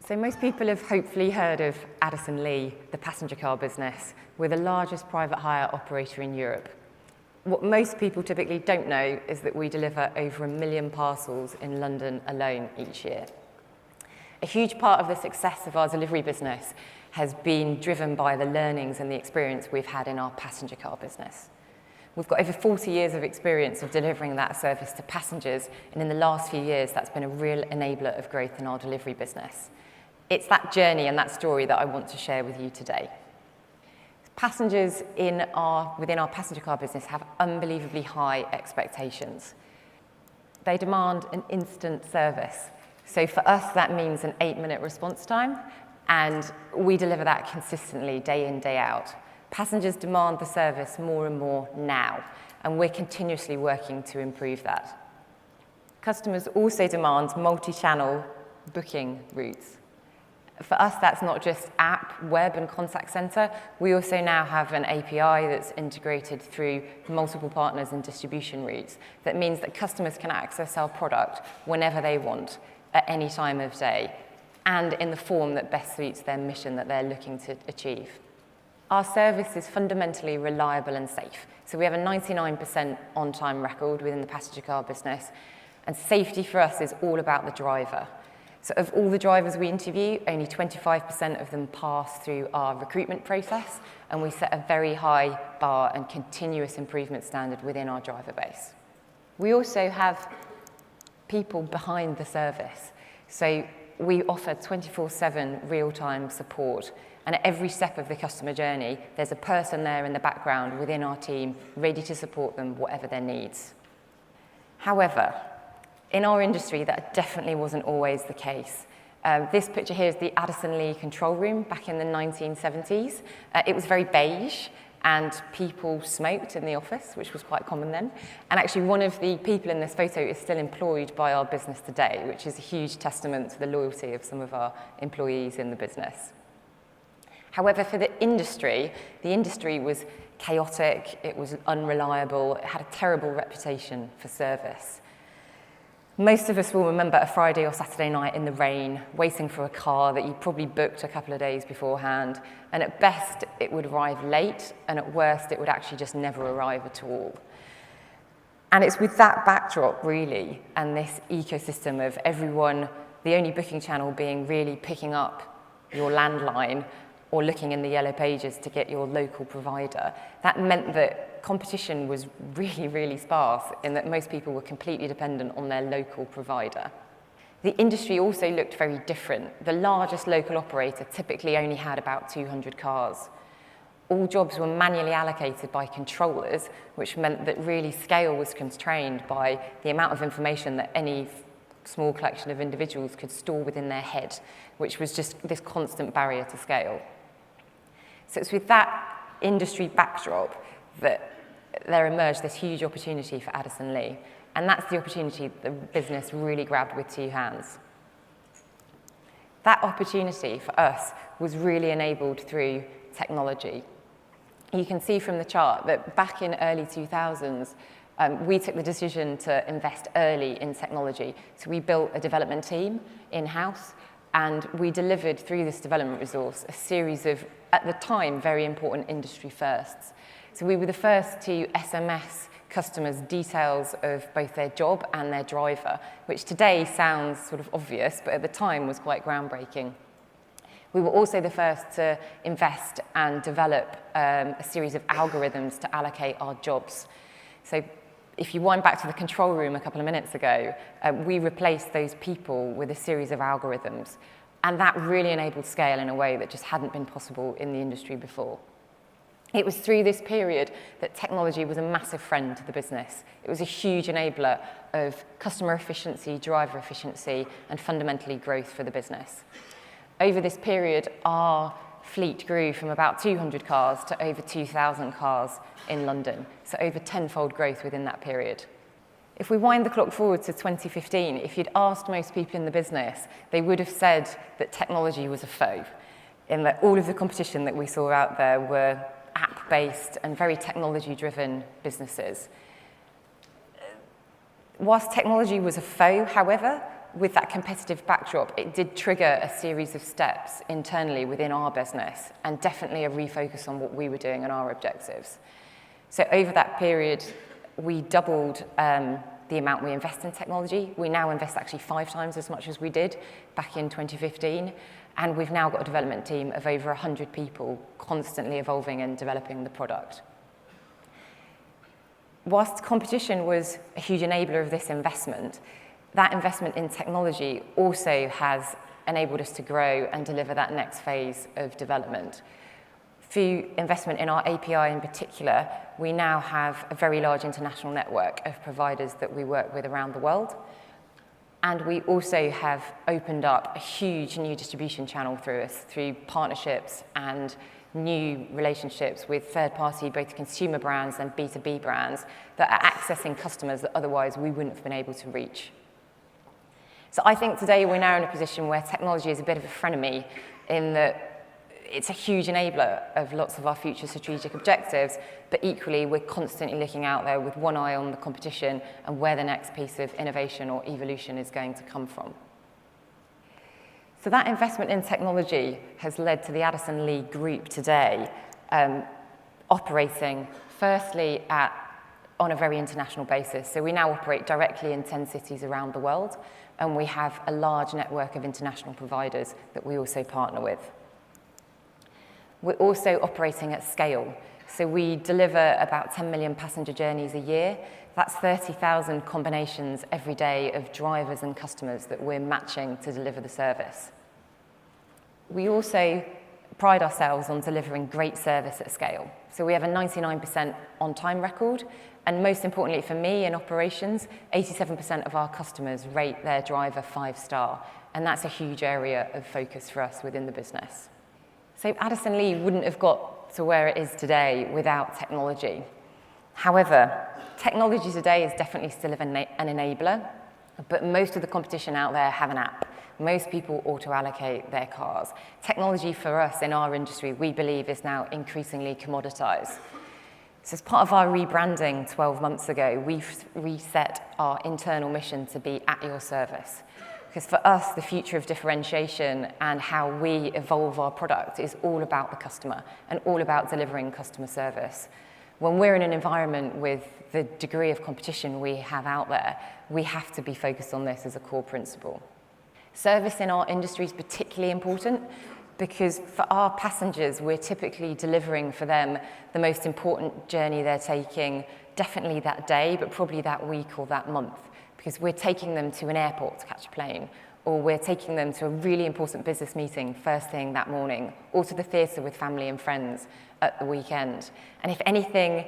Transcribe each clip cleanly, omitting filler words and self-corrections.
So most people have hopefully heard of Addison Lee, the passenger car business. We're the largest private hire operator in Europe. What most people typically don't know is that we deliver over 1 million parcels in London alone each year. A huge part of the success of our delivery business has been driven by the learnings and the experience we've had in our passenger car business. We've got over 40 years of experience of delivering that service to passengers, and in the last few years, that's been a real enabler of growth in our delivery business. It's that journey and that story that I want to share with you today. Passengers within our passenger car business have unbelievably high expectations. They demand an instant service. So for us, that means an 8-minute response time, and we deliver that consistently day in, day out. Passengers demand the service more and more now, and we're continuously working to improve that. Customers also demand multi-channel booking routes. For us, that's not just app, web, and contact center. We also now have an API that's integrated through multiple partners and distribution routes. That means that customers can access our product whenever they want, at any time of day, and in the form that best suits their mission that they're looking to achieve. Our service is fundamentally reliable and safe. So we have a 99% on-time record within the passenger car business, and safety for us is all about the driver. So of all the drivers we interview, only 25% of them pass through our recruitment process, and we set a very high bar and continuous improvement standard within our driver base. We also have people behind the service. So we offer 24/7 real-time support, and at every step of the customer journey, there's a person there in the background within our team ready to support them, whatever their needs. However, in our industry, that definitely wasn't always the case. This picture here is the Addison Lee control room back in the 1970s. It was very beige, and people smoked in the office, which was quite common then. And actually, one of the people in this photo is still employed by our business today, which is a huge testament to the loyalty of some of our employees in the business. However, for the industry was chaotic, it was unreliable, it had a terrible reputation for service. Most of us will remember a Friday or Saturday night in the rain, waiting for a car that you probably booked a couple of days beforehand, and at best it would arrive late, and at worst it would actually just never arrive at all. And it's with that backdrop, really, and this ecosystem of everyone, the only booking channel being really picking up your landline or looking in the yellow pages to get your local provider, that meant that competition was really, really sparse in that most people were completely dependent on their local provider. The industry also looked very different. The largest local operator typically only had about 200 cars. All jobs were manually allocated by controllers, which meant that really scale was constrained by the amount of information that any small collection of individuals could store within their head, which was just this constant barrier to scale. So it's with that industry backdrop that there emerged this huge opportunity for Addison Lee, and that's the opportunity the business really grabbed with two hands. That opportunity for us was really enabled through technology. You can see from the chart that back in early 2000s, we took the decision to invest early in technology. So we built a development team in-house, and we delivered through this development resource a series of, at the time, very important industry firsts. So we were the first to SMS customers details of both their job and their driver, which today sounds sort of obvious, but at the time was quite groundbreaking. We were also the first to invest and develop a series of algorithms to allocate our jobs. So if you wind back to the control room a couple of minutes ago, we replaced those people with a series of algorithms, and that really enabled scale in a way that just hadn't been possible in the industry before. It was through this period that technology was a massive friend to the business. It was a huge enabler of customer efficiency, driver efficiency, and fundamentally growth for the business. Over this period, our fleet grew from about 200 cars to over 2,000 cars in London, so over tenfold growth within that period. If we wind the clock forward to 2015, if you'd asked most people in the business, they would have said that technology was a foe, in that all of the competition that we saw out there were app-based and very technology-driven businesses. Whilst technology was a foe, however, with that competitive backdrop, it did trigger a series of steps internally within our business and definitely a refocus on what we were doing and our objectives. So over that period, we doubled the amount we invest in technology. We now invest actually 5 times as much as we did back in 2015. And we've now got a development team of over 100 people constantly evolving and developing the product. Whilst competition was a huge enabler of this investment, that investment in technology also has enabled us to grow and deliver that next phase of development. Through investment in our API in particular, we now have a very large international network of providers that we work with around the world. And we also have opened up a huge new distribution channel through partnerships and new relationships with third-party, both consumer brands and B2B brands that are accessing customers that otherwise we wouldn't have been able to reach. So I think today we're now in a position where technology is a bit of a frenemy in that it's a huge enabler of lots of our future strategic objectives, but equally we're constantly looking out there with one eye on the competition and where the next piece of innovation or evolution is going to come from. So that investment in technology has led to the Addison Lee group today operating firstly on a very international basis. So we now operate directly in 10 cities around the world, and we have a large network of international providers that we also partner with. We're also operating at scale. So we deliver about 10 million passenger journeys a year. That's 30,000 combinations every day of drivers and customers that we're matching to deliver the service. We also pride ourselves on delivering great service at scale. So we have a 99% on-time record, and most importantly for me in operations, 87% of our customers rate their driver 5-star, and that's a huge area of focus for us within the business. So Addison Lee wouldn't have got to where it is today without technology. However, technology today is definitely still an enabler, but most of the competition out there have an app. Most people auto-allocate their cars. Technology for us in our industry, we believe, is now increasingly commoditized. So as part of our rebranding 12 months ago, we've reset our internal mission to be at your service. Because for us, the future of differentiation and how we evolve our product is all about the customer and all about delivering customer service. When we're in an environment with the degree of competition we have out there, we have to be focused on this as a core principle. Service in our industry is particularly important because for our passengers, we're typically delivering for them the most important journey they're taking, definitely that day, but probably that week or that month. Because we're taking them to an airport to catch a plane, or we're taking them to a really important business meeting first thing that morning, or to the theatre with family and friends at the weekend. And if anything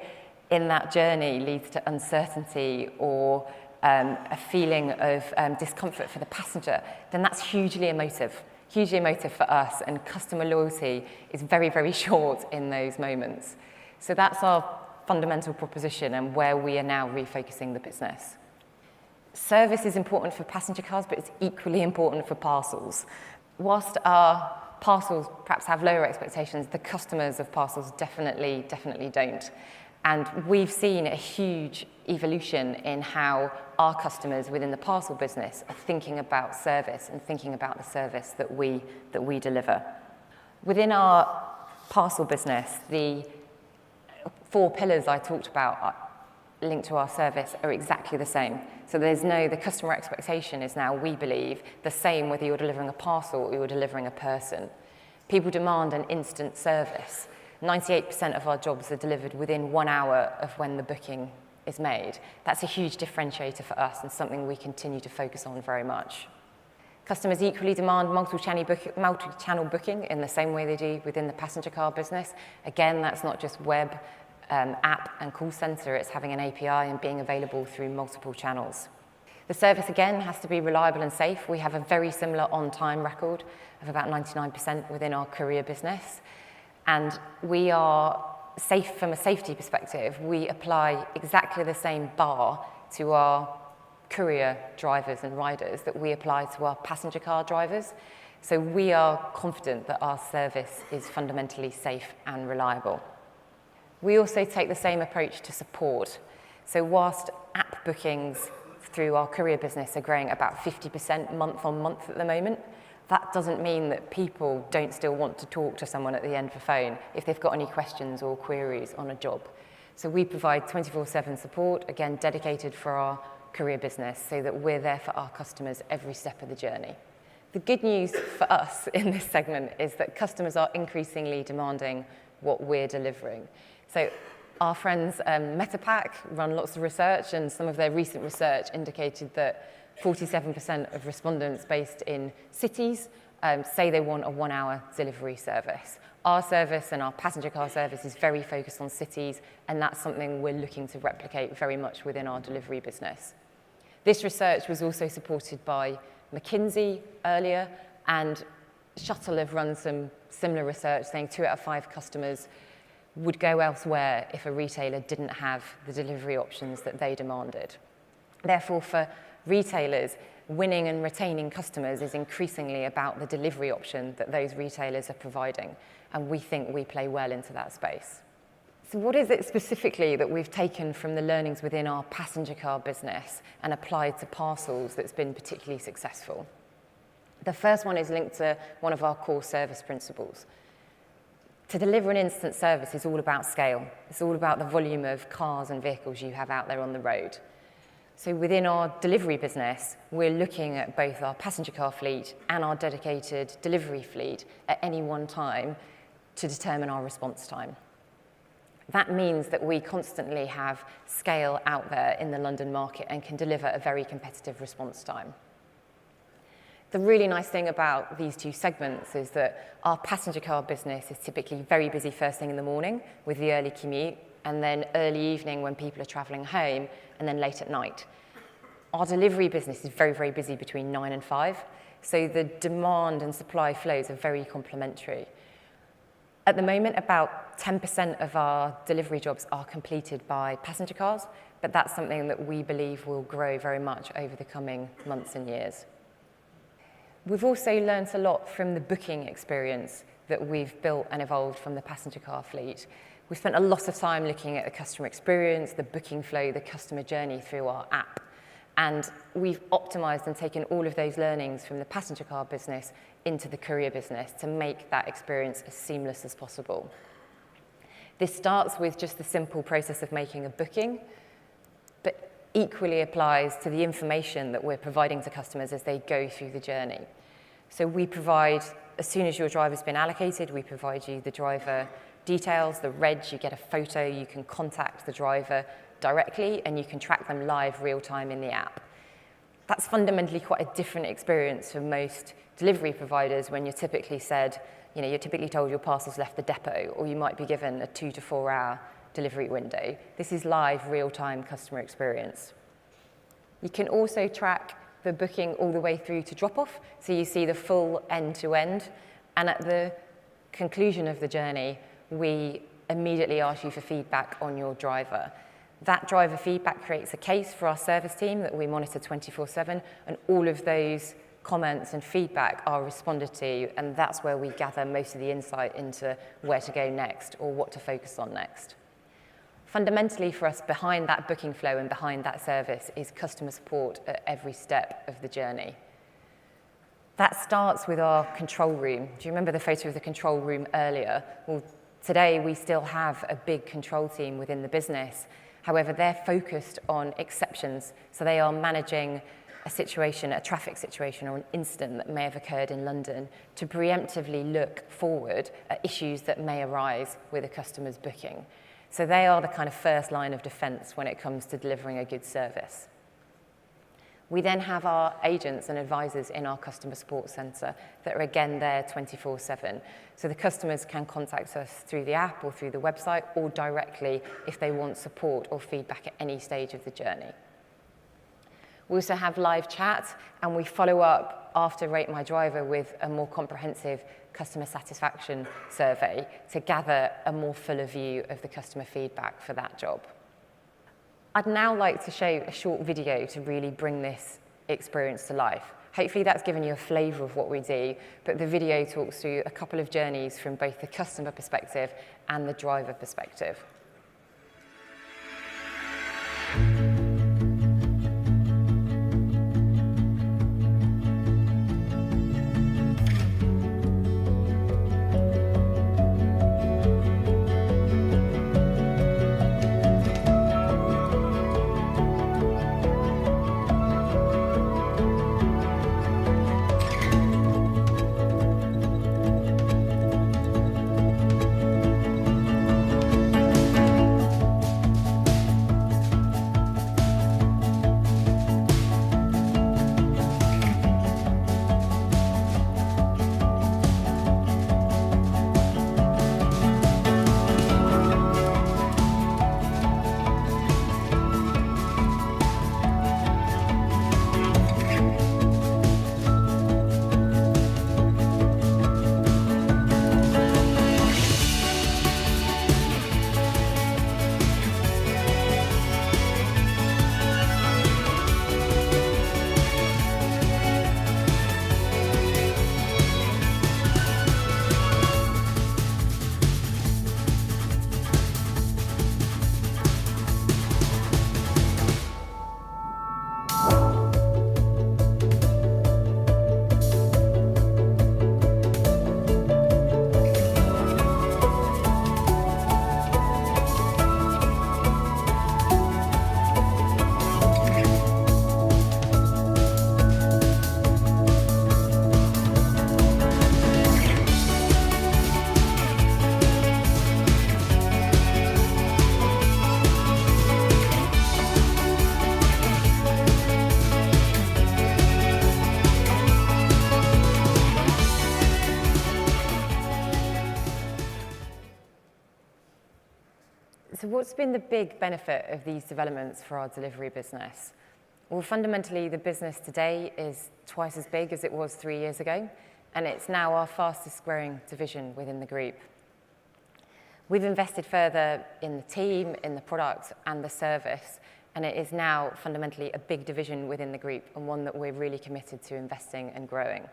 in that journey leads to uncertainty or a feeling of discomfort for the passenger, then that's hugely emotive for us, and customer loyalty is very, very short in those moments. So that's our fundamental proposition and where we are now refocusing the business. Service is important for passenger cars, but it's equally important for parcels. Whilst our parcels perhaps have lower expectations, the customers of parcels definitely don't. And we've seen a huge evolution in how our customers within the parcel business are thinking about service and thinking about the service that we deliver. Within our parcel business, the 4 pillars I talked about linked to our service are exactly the same. So the customer expectation is now, we believe, the same whether you're delivering a parcel or you're delivering a person. People demand an instant service. 98% of our jobs are delivered within 1 hour of when the booking is made. That's a huge differentiator for us and something we continue to focus on very much. Customers equally demand multi-channel booking in the same way they do within the passenger car business. Again, that's not just web, app and call center, it's having an API and being available through multiple channels. The service, again, has to be reliable and safe. We have a very similar on-time record of about 99% within our courier business. And we are safe from a safety perspective. We apply exactly the same bar to our courier drivers and riders that we apply to our passenger car drivers. So we are confident that our service is fundamentally safe and reliable. We also take the same approach to support. So whilst app bookings through our courier business are growing about 50% month on month at the moment. That doesn't mean that people don't still want to talk to someone at the end of the phone if they've got any questions or queries on a job. So we provide 24/7 support, again, dedicated for our courier business so that we're there for our customers every step of the journey. The good news for us in this segment is that customers are increasingly demanding what we're delivering. So our friends MetaPack run lots of research, and some of their recent research indicated that 47% of respondents based in cities say they want a 1-hour delivery service. Our service and our passenger car service is very focused on cities, and that's something we're looking to replicate very much within our delivery business. This research was also supported by McKinsey earlier, and Shuttle have run some similar research saying 2 out of 5 customers would go elsewhere if a retailer didn't have the delivery options that they demanded. Therefore, for retailers, winning and retaining customers is increasingly about the delivery option that those retailers are providing, and we think we play well into that space. So what is it specifically that we've taken from the learnings within our passenger car business and applied to Parcels that's been particularly successful? The first one is linked to one of our core service principles. To deliver an instant service is all about scale. It's all about the volume of cars and vehicles you have out there on the road. So within our delivery business, we're looking at both our passenger car fleet and our dedicated delivery fleet at any one time to determine our response time. That means that we constantly have scale out there in the London market and can deliver a very competitive response time. The really nice thing about these two segments is that our passenger car business is typically very busy first thing in the morning with the early commute, and then early evening when people are travelling home, and then late at night. Our delivery business is very, very busy between 9 and 5, so the demand and supply flows are very complementary. At the moment, about 10% of our delivery jobs are completed by passenger cars, but that's something that we believe will grow very much over the coming months and years. We've also learnt a lot from the booking experience that we've built and evolved from the passenger car fleet. We've spent a lot of time looking at the customer experience, the booking flow, the customer journey through our app. And we've optimized and taken all of those learnings from the passenger car business into the courier business to make that experience as seamless as possible. This starts with just the simple process of making a booking, but equally applies to the information that we're providing to customers as they go through the journey. So we provide, as soon as your driver's been allocated, we provide you the driver details, the reg, you get a photo, you can contact the driver directly, and you can track them live real time in the app. That's fundamentally quite a different experience for most delivery providers when you're typically said, you're typically told your parcel's left the depot, or you might be given a 2 to 4 hour delivery window. This is live, real-time customer experience. You can also track the booking all the way through to drop-off, so you see the full end-to-end, and at the conclusion of the journey, we immediately ask you for feedback on your driver. That driver feedback creates a case for our service team that we monitor 24/7, and all of those comments and feedback are responded to, and that's where we gather most of the insight into where to go next or what to focus on next. Fundamentally for us, behind that booking flow and behind that service is customer support at every step of the journey. That starts with our control room. Do you remember the photo of the control room earlier? Well, today we still have a big control team within the business. However, they're focused on exceptions, so they are managing a situation, a traffic situation or an incident that may have occurred in London to preemptively look forward at issues that may arise with a customer's booking. So they are the kind of first line of defense when it comes to delivering a good service. We then have our agents and advisors in our customer support centre that are again there 24/7. So the customers can contact us through the app or through the website or directly if they want support or feedback at any stage of the journey. We also have live chat, and we follow up after Rate My Driver with a more comprehensive customer satisfaction survey to gather a more fuller view of the customer feedback for that job. I'd now like to show a short video to really bring this experience to life. Hopefully that's given you a flavour of what we do, but the video talks through a couple of journeys from both the customer perspective and the driver perspective. So what's been the big benefit of these developments for our delivery business? Well, fundamentally, the business today is twice as big as it was 3 years ago, and it's now our fastest growing division within the group. We've invested further in the team, in the product, and the service, and it is now fundamentally a big division within the group and one that we're really committed to investing and growing.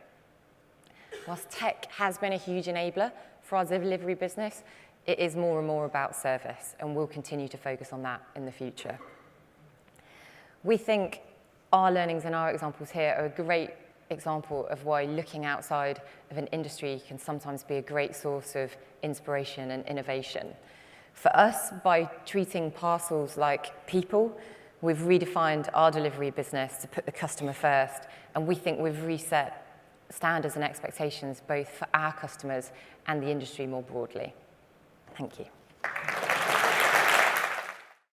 Whilst tech has been a huge enabler for our delivery business, it is more and more about service, and we'll continue to focus on that in the future. We think our learnings and our examples here are a great example of why looking outside of an industry can sometimes be a great source of inspiration and innovation. For us, by treating parcels like people, we've redefined our delivery business to put the customer first, and we think we've reset standards and expectations both for our customers and the industry more broadly. Thank you.